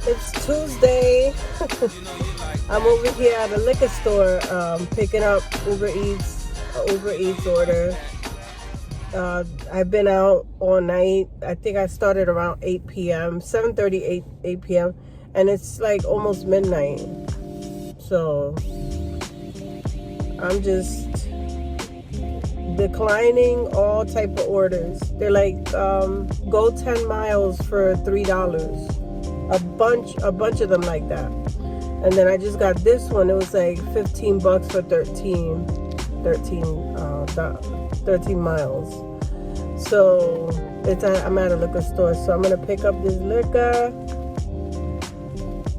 It's Tuesday. I'm over here at a liquor store picking up Uber Eats order. I've been out all night. I think I started around 8 p.m., 7:30, 8 p.m., and it's like almost midnight. So I'm just declining all type of orders. They're like, go 10 miles for $3. A bunch of them like that. And then I just got this one. It was like $15 for 13 miles. So I'm at a liquor store. So I'm gonna pick up this liquor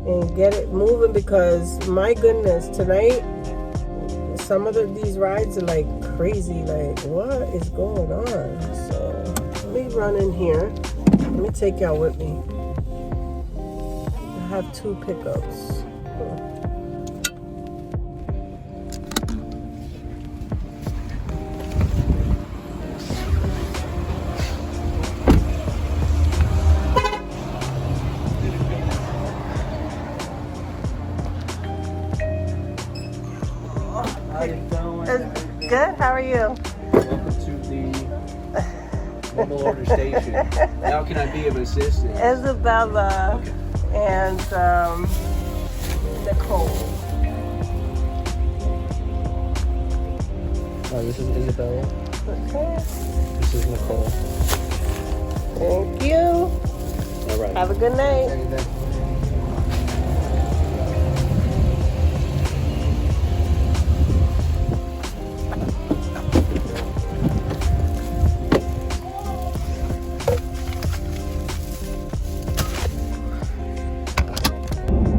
and get it moving, because my goodness, tonight some of these rides are like crazy. Like, what is going on? So let me run in here. Let me take y'all with me. I have 2 pickups. How you doing? Good. How are you? Welcome to the mobile order station. How can I be of assistance? Isabella and Nicole. This is Isabella. Okay. This is Nicole. Thank you. All right. Have a good night.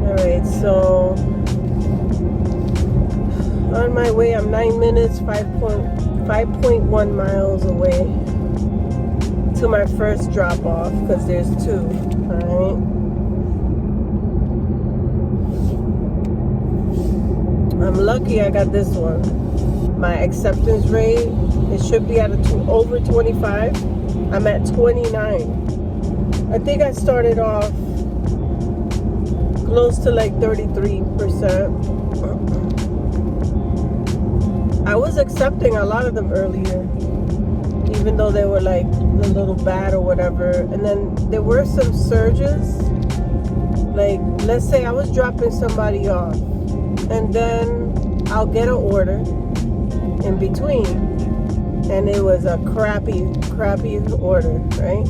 Alright, so on my way, I'm 9 minutes, 5.1 miles away to my first drop off, because there's 2. Alright. I'm lucky I got this one. My acceptance rate, it should be at over 25. I'm at 29. I think I started off close to like 33%. I was accepting a lot of them earlier, even though they were like a little bad or whatever. And then there were some surges. Like, let's say I was dropping somebody off, and then I'll get an order in between, and it was a crappy order, right?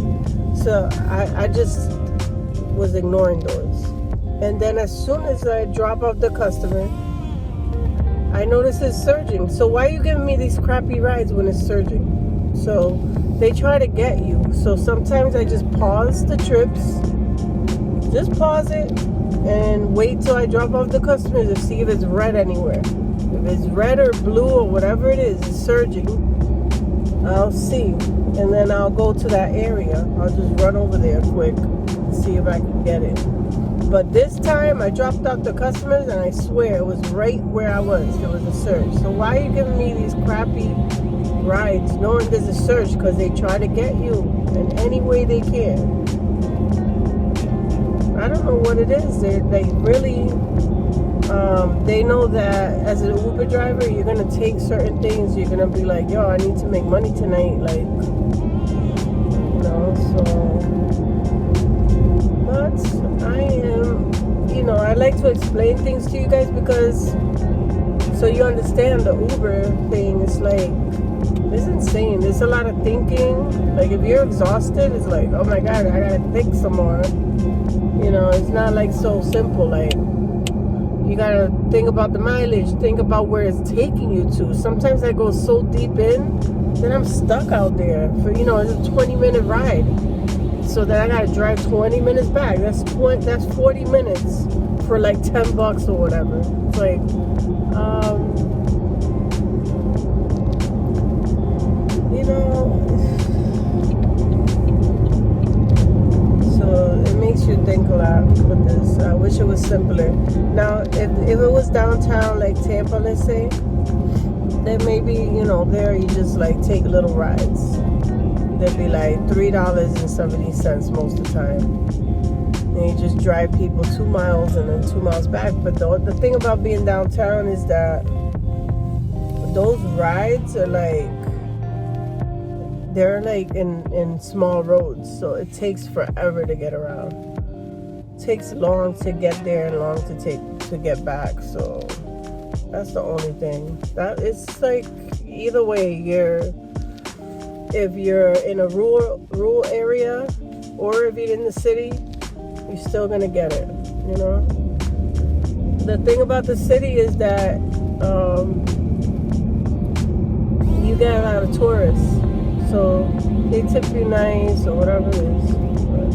So I just was ignoring those. And then as soon as I drop off the customer, I notice it's surging. So why are you giving me these crappy rides when it's surging? So they try to get you. So sometimes I just pause the trips, just pause it, and wait till I drop off the customer to see if it's red anywhere. If it's red or blue or whatever it is, it's surging, I'll see. And then I'll go to that area. I'll just run over there quick and see if I can get it. But this time I dropped off the customers, and I swear it was right where I was. There was a surge. So why are you giving me these crappy rides knowing there's a surge? Because they try to get you in any way they can. I don't know what it is. They really, they know that as an Uber driver, you're going to take certain things. You're going to be like, yo, I need to make money tonight. Like, you know, so. But I am, I like to explain things to you guys, because so you understand the Uber thing is like, it's insane. There's a lot of thinking. Like, if you're exhausted, it's like, oh my God, I gotta think some more. It's not like so simple. Like, you gotta think about the mileage, think about where it's taking you to. Sometimes I go so deep in that I'm stuck out there for, it's a 20-minute ride. So then I gotta drive 20 minutes back. That's 40 minutes for like $10 or whatever. It's like, so it makes you think a lot with this. I wish it was simpler. Now, if it was downtown, like Tampa, let's say, then maybe, there you just like take little rides. They'd be like $3.70 most of the time. and you just drive people 2 miles and then 2 miles back. But the thing about being downtown is that those rides are like, they're like in small roads, so it takes forever to get around. It takes long to get there and long to get back. So that's the only thing. That it's like either way, if you're in a rural area or if you're in the city, you're still gonna get it. You know. The thing about the city is that you get a lot of tourists. So they tip you nice or whatever it is. But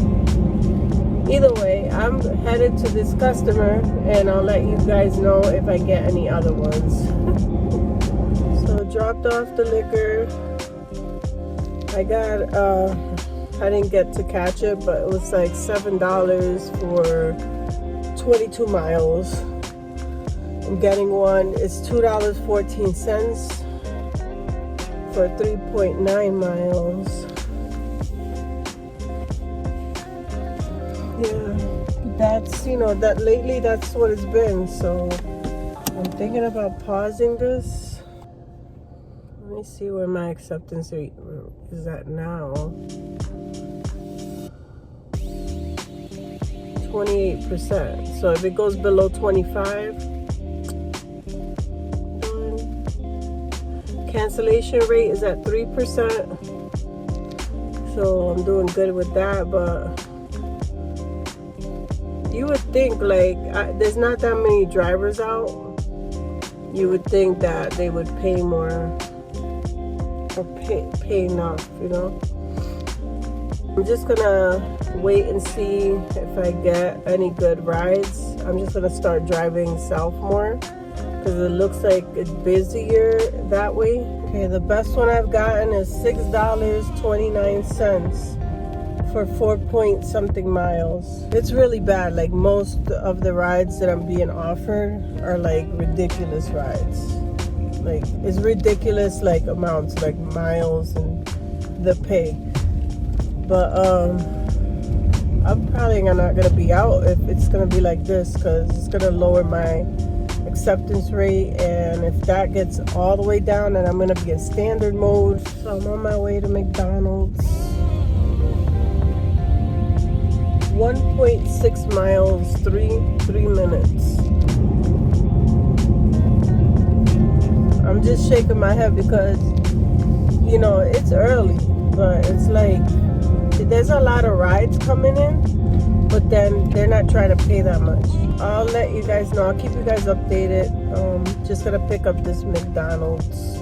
either way, I'm headed to this customer and I'll let you guys know if I get any other ones. So dropped off the liquor. I didn't get to catch it, but it was like $7 for 22 miles. I'm getting one. It's $2.14. for 3.9 miles. Yeah, that's, you know, that lately that's what it's been. So I'm thinking about pausing this. Let me see where my acceptance rate is at now. 28%. So if it goes below 25, cancellation rate is at 3%, so I'm doing good with that. But you would think, like, there's not that many drivers out. You would think that they would pay more or pay enough, you know. I'm just gonna wait and see if I get any good rides. I'm just gonna start driving south more, because it looks like it's busier that way. Okay, the best one I've gotten is $6.29 for 4-point-something miles. It's really bad. Like, most of the rides that I'm being offered are like ridiculous rides. Like, it's ridiculous, like, amounts, like miles and the pay. But I'm probably not gonna be out if it's gonna be like this, because it's gonna lower my acceptance rate, and if that gets all the way down, then I'm gonna be in standard mode. So I'm on my way to McDonald's. 1.6 miles, 3 minutes. I'm just shaking my head because, you know, it's early, but it's like there's a lot of rides coming in, but then they're not trying to pay that much. I'll let you guys know. I'll keep you guys updated. Just gonna pick up this McDonald's.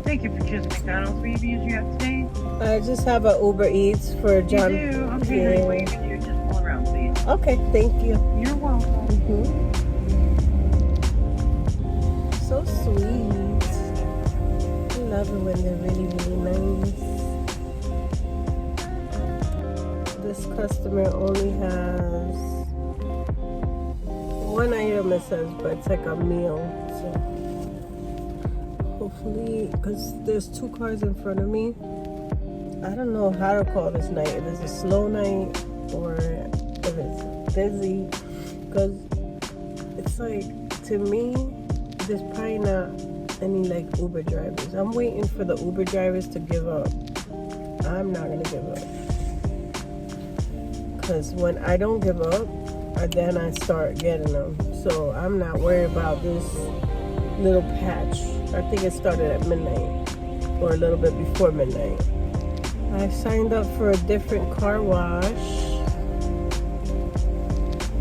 Thank you for choosing McDonald's. Will you be using that today? I just have a Uber Eats for John. You do? Okay, honey, what you can do, just pull around, please. Okay, thank you. You're welcome. So sweet. I love it when they're really, really nice. This customer only has one item, it says, but it's like a meal. So hopefully, because there's 2 cars in front of me, I don't know how to call this night. If it's a slow night or if it's busy, because it's like, to me, there's probably not any like Uber drivers. I'm waiting for the Uber drivers to give up. I'm not gonna give up, because when I don't give up, then I start getting them. So I'm not worried about this little patch. I think it started at midnight or a little bit before midnight. I signed up for a different car wash.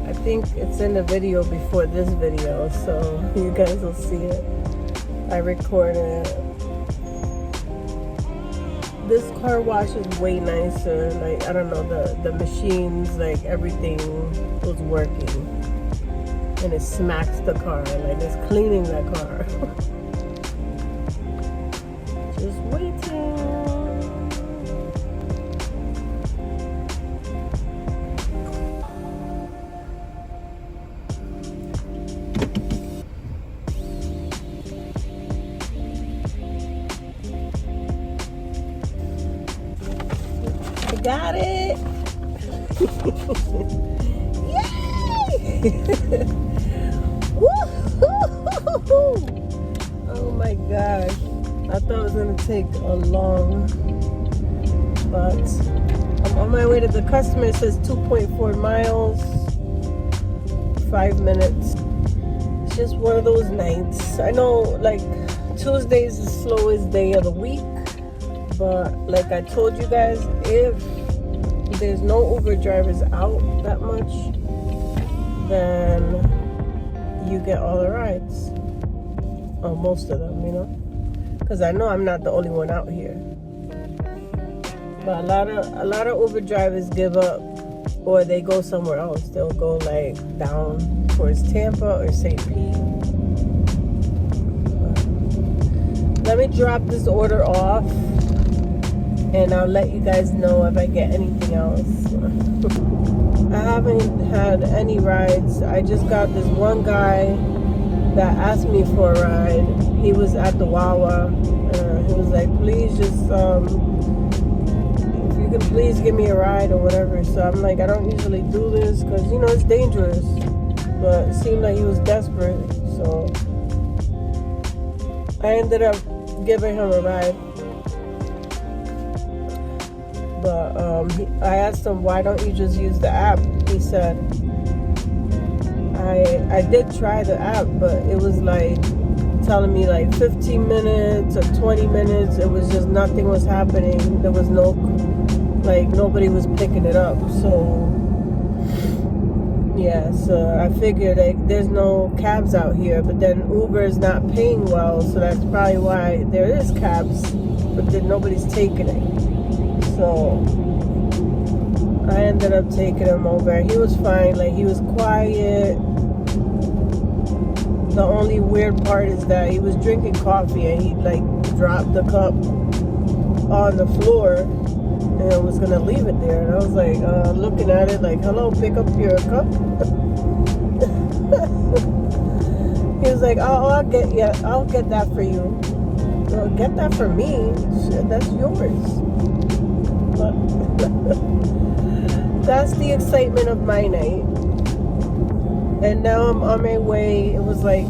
I think it's in the video before this video, so you guys will see it. I recorded it. this car wash is way nicer. Like, I don't know, the machines, like everything was working. And it smacks the car, like it's cleaning the car. Just waiting. Got it! Yay! Woo-hoo-hoo-hoo! Oh my gosh. I thought it was gonna take a long, but I'm on my way to the customer. It says 2.4 miles, 5 minutes. It's just one of those nights. I know like Tuesday is the slowest day of the week. But like I told you guys, if there's no Uber drivers out that much, then you get all the rides. Or most of them, you know? Because I know I'm not the only one out here. But a lot of Uber drivers give up, or they go somewhere else. They'll go like down towards Tampa or St. Pete. Let me drop this order off. And I'll let you guys know if I get anything else. I haven't had any rides. I just got this one guy that asked me for a ride. He was at the Wawa. He was like, please just, if you can please give me a ride or whatever. So I'm like, I don't usually do this because, you know, it's dangerous. But it seemed like he was desperate. So I ended up giving him a ride. But I asked him, why don't you just use the app? He said, I did try the app, but it was like telling me like 15 minutes or 20 minutes. It was just nothing was happening. There was no, like nobody was picking it up. So yeah, so I figured like there's no cabs out here, but then Uber is not paying well. So that's probably why there is cabs, but then nobody's taking it. So I ended up taking him over. He was fine. Like, he was quiet. The only weird part is that he was drinking coffee and he like dropped the cup on the floor and was gonna leave it there. And I was like looking at it like, hello, pick up your cup. He was like, oh, I'll get that for you. Well, get that for me. Shit, that's yours. But that's the excitement of my night. And now I'm on my way. It was like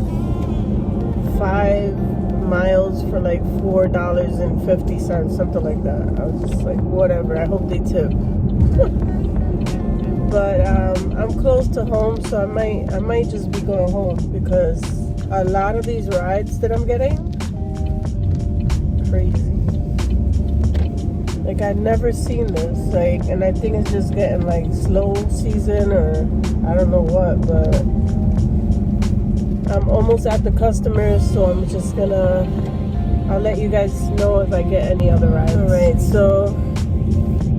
5 miles for like $4.50, something like that. I was just like, whatever. I hope they tip. But I'm close to home, so I might just be going home because a lot of these rides that I'm getting, crazy. Like, I'd never seen this, like, and I think it's just getting like slow season or I don't know what, but I'm almost at the customers, so I'm just gonna, I'll let you guys know if I get any other rides. All right, so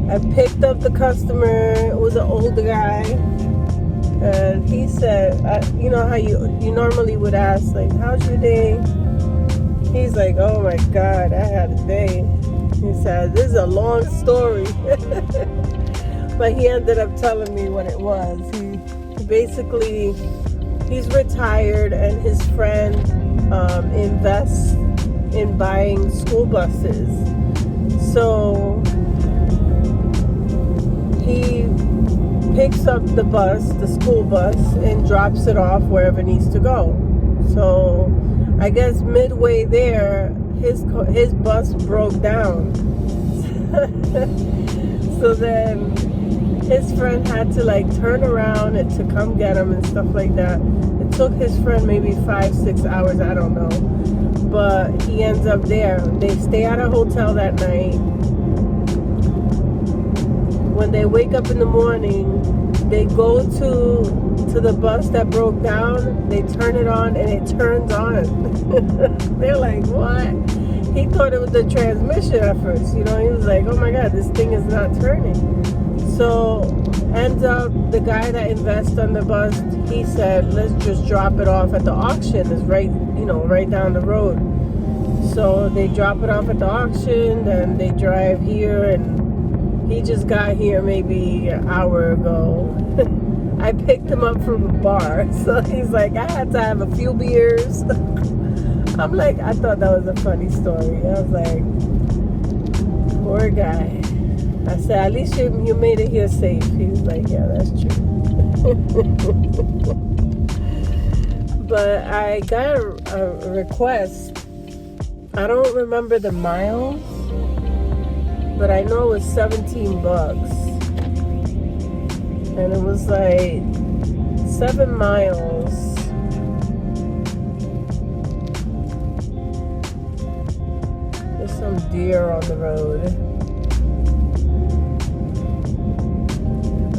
I picked up the customer. It was an older guy, and he said, you know how you normally would ask, like, how's your day? He's like, oh my God, I had a day. He said, this is a long story. But he ended up telling me what it was. He basically, he's retired and his friend invests in buying school buses. So he picks up the bus, the school bus, and drops it off wherever it needs to go. So I guess midway there, his bus broke down. So then his friend had to like turn around and to come get him and stuff like that. It took his friend maybe 5-6 hours, I don't know. But he ends up there. They stay at a hotel that night. When they wake up in the morning, they go to the bus that broke down. They turn it on and it turns on. They're like, what? he thought it was the transmission at first. You know, he was like, oh my God, this thing is not turning. So ends up the guy that invests on the bus, he said, let's just drop it off at the auction. It's right, you know, right down the road. So they drop it off at the auction, then they drive here, and he just got here maybe an hour ago. I picked him up from a bar, so he's like, I had to have a few beers. I'm like, I thought that was a funny story. I was like, poor guy. I said, at least you made it here safe. He was like, yeah, that's true. But I got a request. I don't remember the miles, but I know it was 17 bucks. And it was like 7 miles. There's some deer on the road.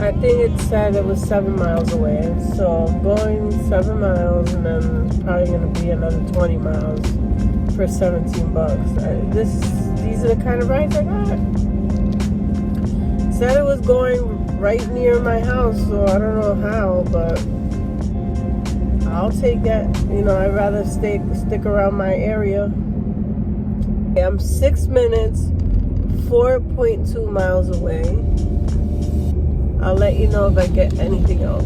I think it said it was 7 miles away. So I'm going 7 miles and then probably going to be another 20 miles for 17 bucks. These are the kind of rides I got. Said it was going right near my house, so I don't know how, but I'll take that. You know, I'd rather stick around my area. I'm 6 minutes, 4.2 miles away. I'll let you know if I get anything else.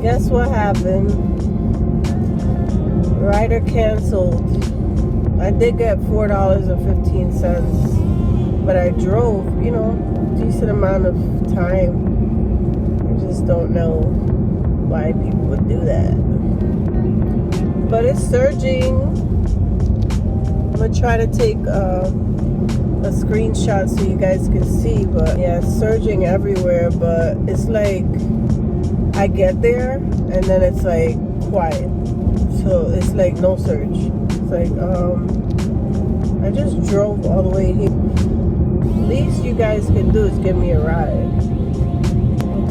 Guess what happened? Rider canceled. I did get $4.15, but I drove, you know, decent amount of time. I just don't know why people would do that. But it's surging. I'm gonna try to take a screenshot so you guys can see, but yeah, it's surging everywhere, but it's like I get there and then it's like quiet, so it's like no surge. It's like I just drove all the way here. Least you guys can do is give me a ride.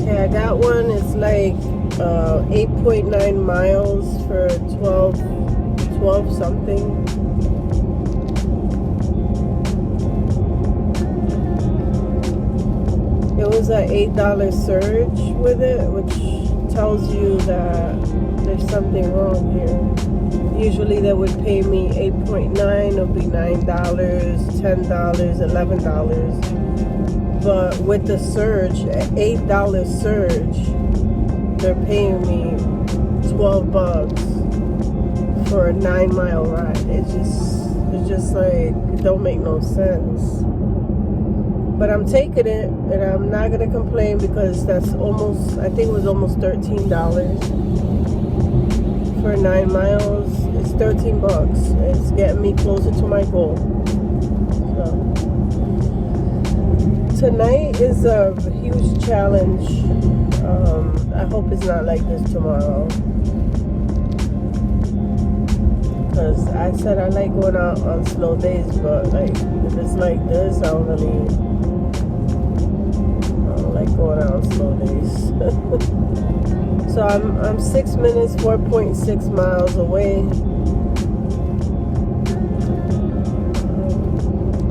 Okay, I got one. It's like 8.9 miles for 12 something. It was an $8 surge with it, which tells you that there's something wrong here. Usually they would pay me 8.9, it'll be $9, $10, $11. But with the surge, $8 surge, they're paying me 12 bucks for a 9-mile ride. It's just like, it don't make no sense. But I'm taking it, and I'm not gonna complain because that's almost, I think it was almost $13 for 9 miles. It's 13 bucks. It's getting me closer to my goal. So tonight is a huge challenge. I hope it's not like this tomorrow. Because I said I like going out on slow days, but like if it's like this, I don't like going out on slow days. So I'm 6 minutes, 4.6 miles away.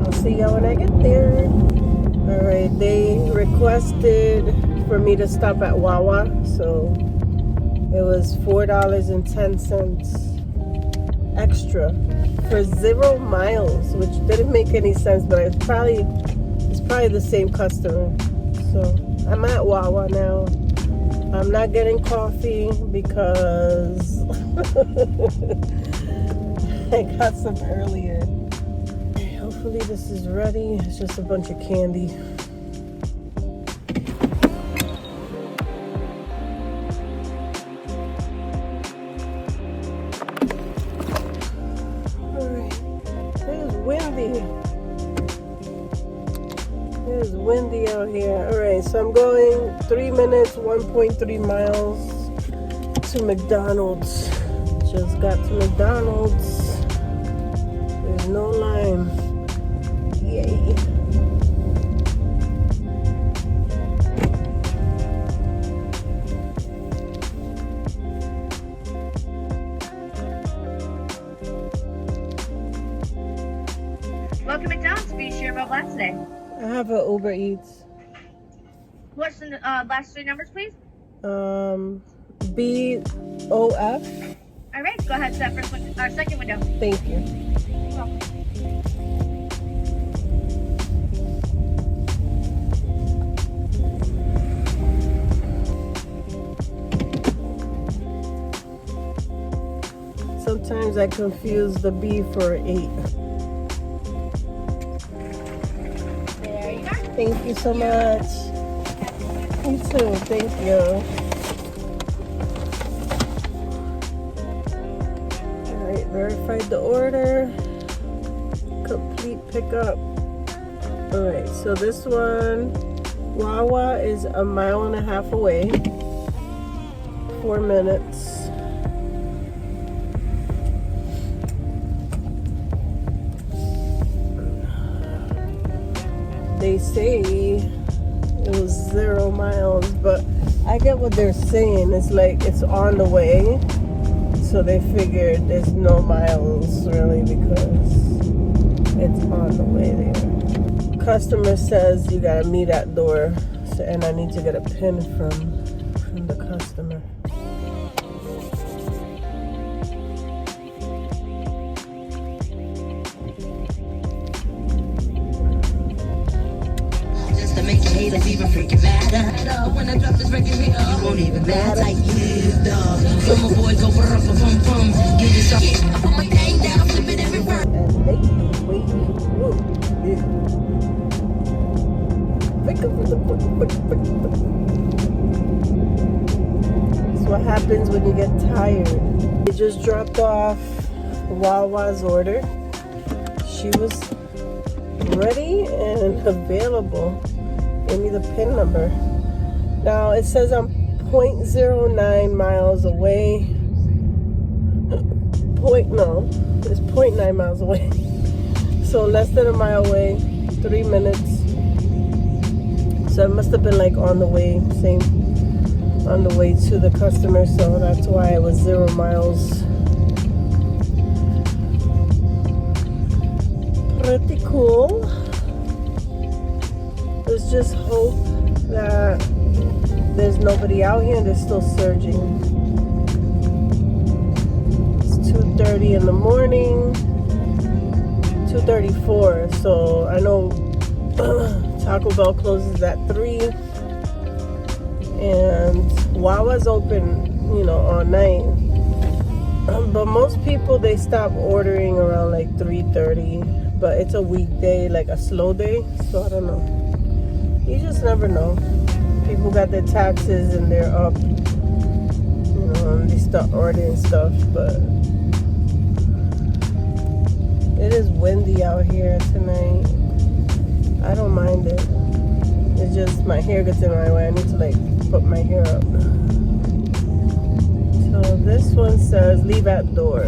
I'll see y'all when I get there. All right, they requested for me to stop at Wawa, so it was $4.10 extra for 0 miles, which didn't make any sense, but it's probably the same customer. So I'm at Wawa now. I'm not getting coffee because I got some earlier. Hopefully this is ready. It's just a bunch of candy. Alright. It is windy out here. Alright, so I'm going 3 minutes, 1.3 miles to McDonald's. Just got to McDonald's. There's no line. Yay. Welcome to McDonald's. Be sure about last today. I have a Uber Eats. What's the last three numbers, please? BOF. All right, go ahead to that first one, our second window. Thank you. Sometimes I confuse the B for 8. There you go. Thank you so much. You too. Thank you. Alright, verified the order. Complete pickup. Alright, so this one, Wawa is 1.5 miles away. 4 minutes. They say it was 0 miles, but I get what they're saying. It's like it's on the way, so they figured there's no miles really because it's on the way there. Customer says you gotta meet at door, so, and I need to get a pin from the customer. Make your haters even freaking matter. When I drop this record here, you won't even matter. Like you, dog. Some of boys go brum bum bum. Give you some. I put my thing down, flip it every word. And make the way move. Yeah. That's what happens when you get tired. They just dropped off Wawa's order. She was ready and available. Gave me the PIN number. Now it says I'm 0.09 miles away. It's 0.9 miles away. So less than a mile away, 3 minutes. So it must have been like on the way to the customer. So that's why it was 0 miles. Pretty cool. Let's just hope that there's nobody out here and they're still surging. It's 2:30 in the morning, 2:34. So I know Taco Bell closes at 3, and Wawa's open, all night. But most people, they stop ordering around like 3:30. But it's a weekday, like a slow day, so I don't know. You just never know. People got their taxes and they're up, and they start ordering stuff, but it is windy out here tonight. I don't mind it. It's just my hair gets in my way. I need to like put my hair up. So this one says leave at door.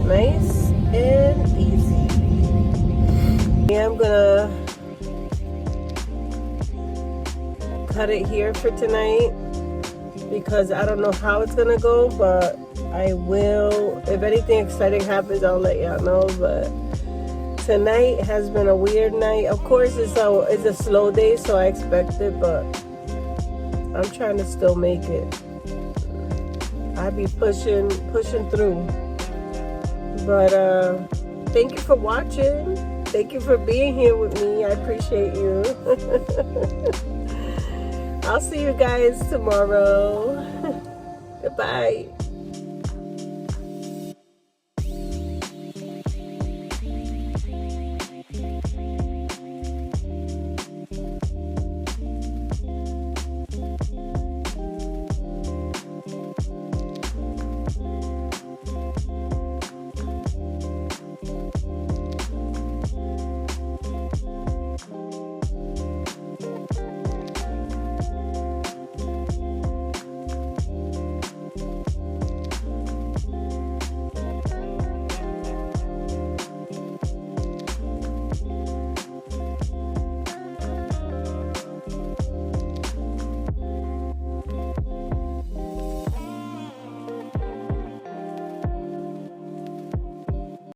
Nice and easy. Yeah, I'm gonna cut it here for tonight because I don't know how it's gonna go, but I will. If anything exciting happens, I'll let y'all know. But tonight has been a weird night. Of course, it's a slow day, so I expect it, but I'm trying to still make it. I be pushing through. But thank you for watching. Thank you for being here with me. I appreciate you. I'll see you guys tomorrow. Goodbye.